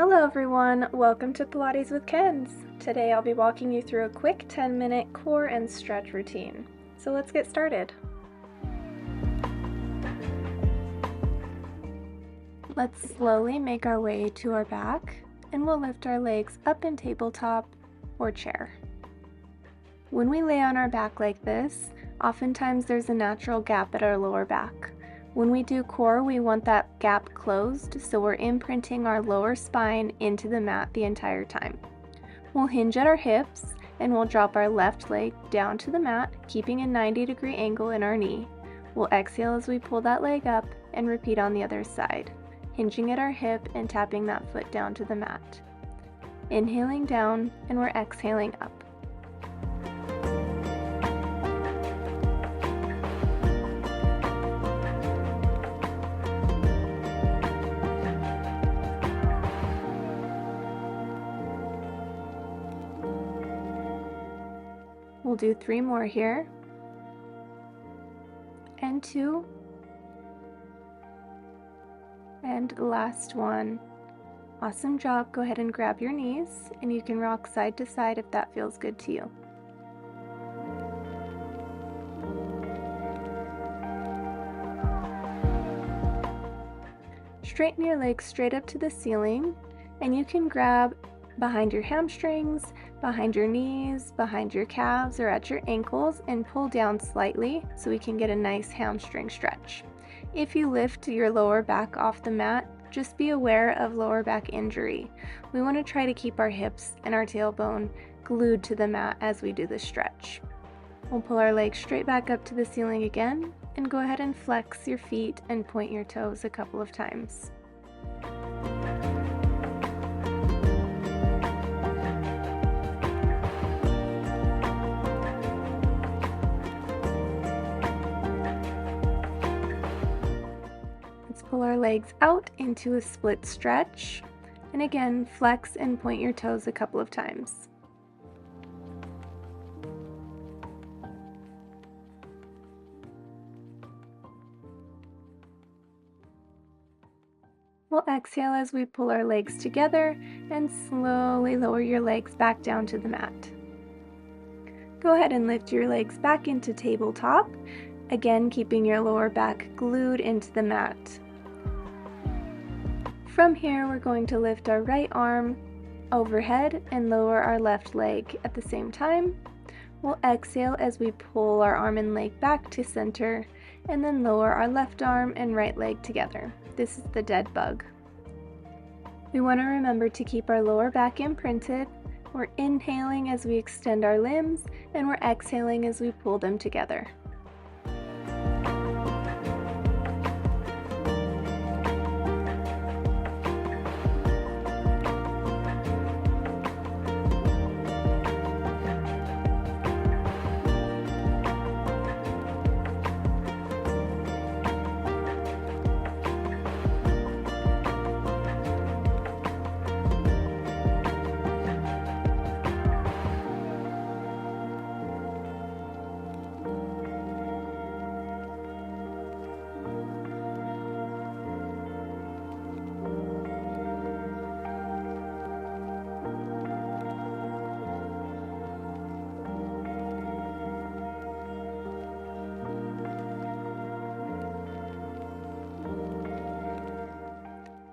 Hello everyone, welcome to Pilates with Kens. Today I'll be walking you through a quick 10-minute core and stretch routine. So let's get started. Let's slowly make our way to our back and we'll lift our legs up in tabletop or chair. When we lay on our back like this, oftentimes there's a natural gap at our lower back. When we do core, we want that gap closed, so we're imprinting our lower spine into the mat the entire time. We'll hinge at our hips, and we'll drop our left leg down to the mat, keeping a 90-degree angle in our knee. We'll exhale as we pull that leg up, and repeat on the other side, hinging at our hip and tapping that foot down to the mat. Inhaling down, and we're exhaling up. We'll do 3 more here, and 2, and last one. Awesome job. Go ahead and grab your knees, and you can rock side to side if that feels good to you. Straighten your legs straight up to the ceiling, and you can grab behind your hamstrings, behind your knees, behind your calves, or at your ankles and pull down slightly so we can get a nice hamstring stretch. If you lift your lower back off the mat, just be aware of lower back injury. We want to try to keep our hips and our tailbone glued to the mat as we do the stretch. We'll pull our legs straight back up to the ceiling again and go ahead and flex your feet and point your toes a couple of times. Pull our legs out into a split stretch, and again flex and point your toes a couple of times. We'll exhale as we pull our legs together and slowly lower your legs back down to the mat. Go ahead and lift your legs back into tabletop, again keeping your lower back glued into the mat. From here, we're going to lift our right arm overhead and lower our left leg at the same time. We'll exhale as we pull our arm and leg back to center and then lower our left arm and right leg together. This is the dead bug. We want to remember to keep our lower back imprinted. We're inhaling as we extend our limbs and we're exhaling as we pull them together.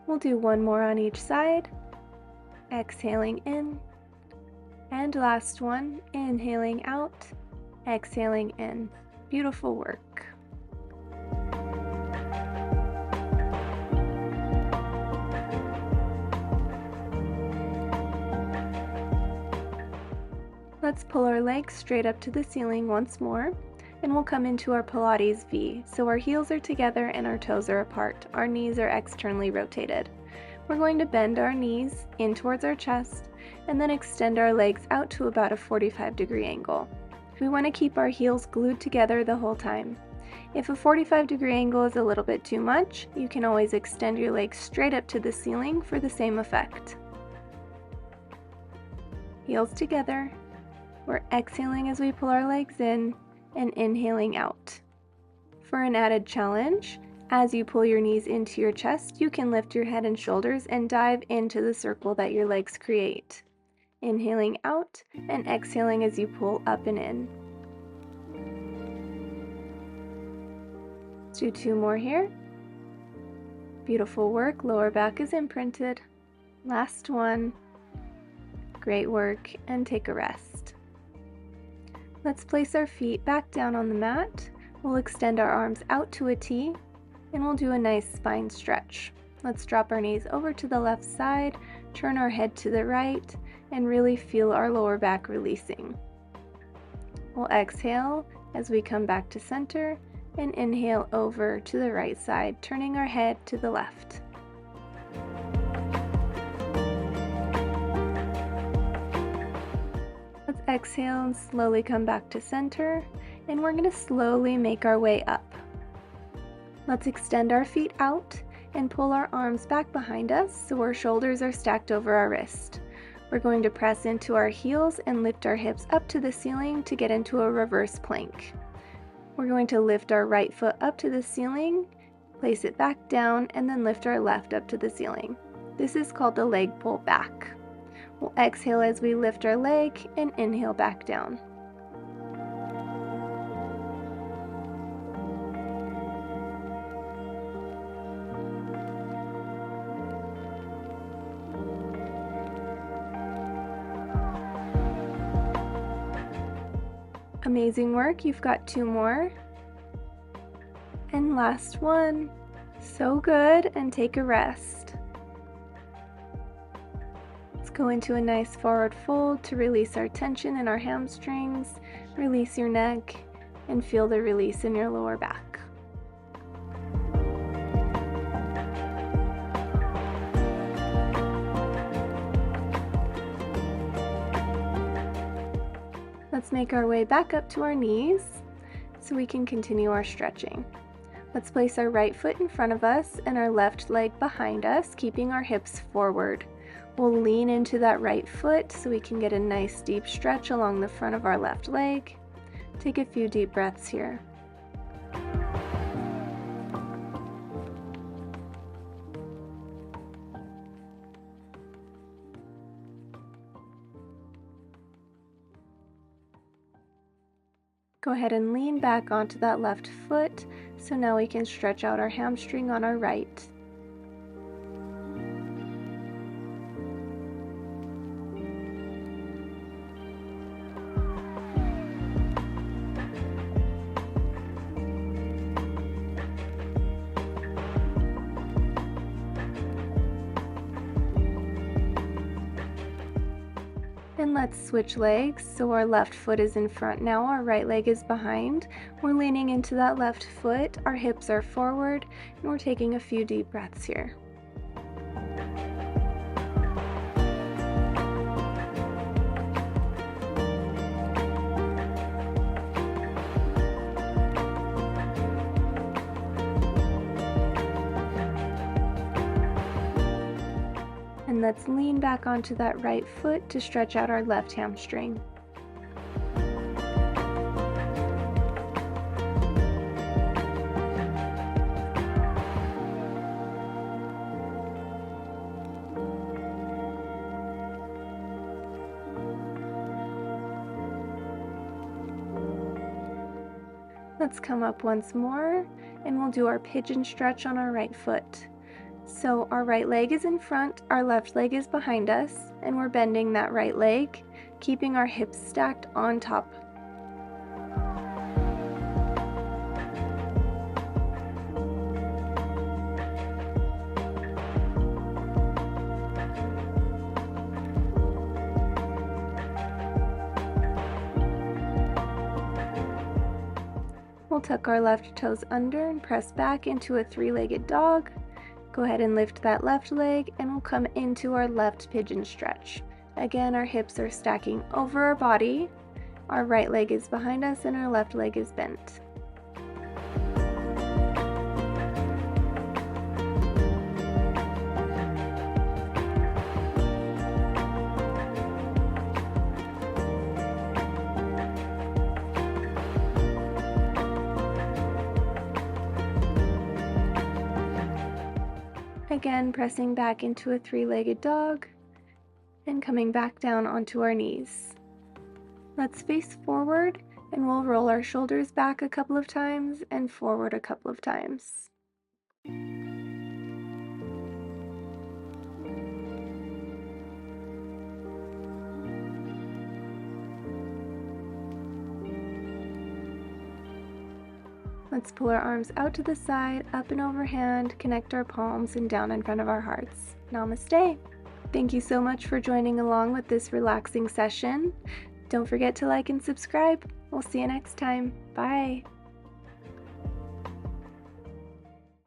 We'll do 1 more on each side, exhaling in, and last one, inhaling out, exhaling in. Beautiful work. Let's pull our legs straight up to the ceiling once more, and we'll come into our Pilates V. So our heels are together and our toes are apart. Our knees are externally rotated. We're going to bend our knees in towards our chest and then extend our legs out to about a 45-degree angle. We want to keep our heels glued together the whole time. If a 45-degree angle is a little bit too much, you can always extend your legs straight up to the ceiling for the same effect. Heels together. We're exhaling as we pull our legs in and inhaling out. For an added challenge, As you pull your knees into your chest, you can lift your head and shoulders and dive into the circle that your legs create. Inhaling out and exhaling as you pull up and in. Let's do 2 more here. Beautiful work, lower back is imprinted. Last one. Great work, and take a rest. Let's place our feet back down on the mat. We'll extend our arms out to a T, and we'll do a nice spine stretch. Let's drop our knees over to the left side, turn our head to the right, and really feel our lower back releasing. We'll exhale as we come back to center, and inhale over to the right side, turning our head to the left. Let's exhale and slowly come back to center, and we're going to slowly make our way up. Let's extend our feet out and pull our arms back behind us so our shoulders are stacked over our wrist. We're going to press into our heels and lift our hips up to the ceiling to get into a reverse plank. We're going to lift our right foot up to the ceiling, place it back down, and then lift our left up to the ceiling. This is called the leg pull back. We'll exhale as we lift our leg and inhale back down. Amazing work, you've got 2 more. And last one. So good, and take a rest. Let's go into a nice forward fold to release our tension in our hamstrings, release your neck, and feel the release in your lower back. Let's make our way back up to our knees so we can continue our stretching. Let's place our right foot in front of us and our left leg behind us, keeping our hips forward. We'll lean into that right foot so we can get a nice deep stretch along the front of our left leg. Take a few deep breaths here. Go ahead and lean back onto that left foot, so now we can stretch out our hamstring on our right. And let's switch legs, so our left foot is in front now, our right leg is behind. We're leaning into that left foot, our hips are forward, and we're taking a few deep breaths here. And let's lean back onto that right foot to stretch out our left hamstring. Let's come up once more, and we'll do our pigeon stretch on our right foot. So our right leg is in front, our left leg is behind us, and we're bending that right leg, keeping our hips stacked on top. We'll tuck our left toes under and press back into a 3-legged dog. Go ahead and lift that left leg, and we'll come into our left pigeon stretch. Again, our hips are stacking over our body. Our right leg is behind us and our left leg is bent. Again, pressing back into a three-legged dog and coming back down onto our knees. Let's face forward and we'll roll our shoulders back a couple of times and forward a couple of times. Let's pull our arms out to the side, up and overhand, connect our palms, and down in front of our hearts. Namaste. Thank you so much for joining along with this relaxing session. Don't forget to like and subscribe. We'll see you next time. Bye.